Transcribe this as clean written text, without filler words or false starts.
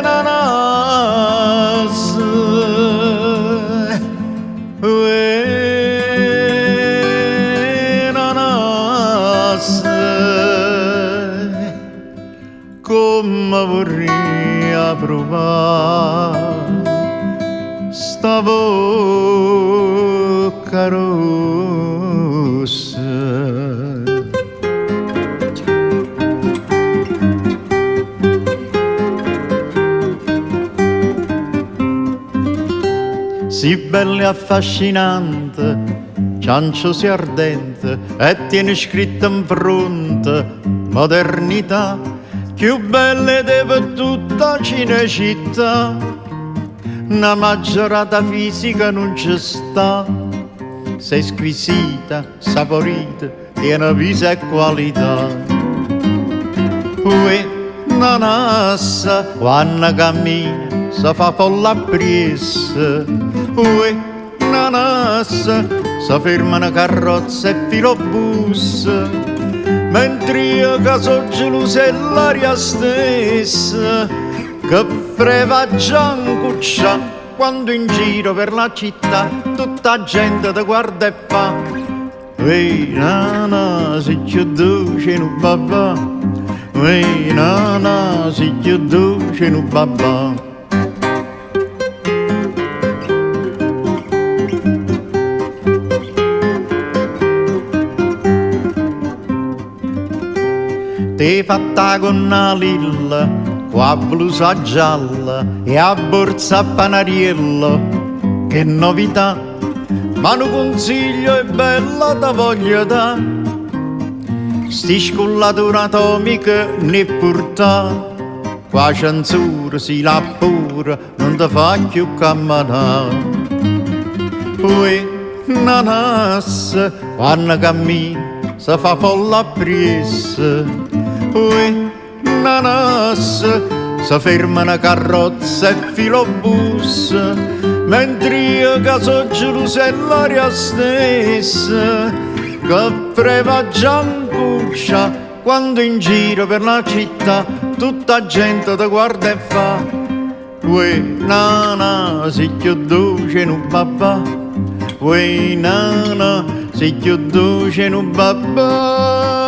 nanas, nanas, come vorrei provare sta bocca rossa. Si bella e affascinante, cianciosi ardente, e tiene scritto in fronte modernità, più belle di tutta Cinecittà. Una maggiorata fisica non ci sta, sei squisita, saporita, tiene viso e qualità. Ue, nanassa, quando cammina, si fa folla appressa. Ue, nanassa, si fermano carrozze e filobus, mentre io che so gelosa è l'aria stessa, che freva giancuccia quando in giro per la città tutta gente ti guarda e fa: ehi nana, sei più dolce nu babà, ehi nana, sei più dolce nu babà. T'hai fatta con una lilla, con la blusa gialla e a borsa a panariello, che novità, ma un consiglio è bella da voglio da, sti scullature atomiche ne portà, qua censura si la pure, non ti fa più camminare. Ue, nanas, quando cammini, si fa folla appressa. Ue, nanas, si fermano carrozze e filobus, mentre io che so gelosa è l'aria stessa, che freva giancuccia quando in giro per la città tutta gente ti guarda e fa: ue, nana, sei più dolce nu babà, ue, nana, sei più dolce nu babà.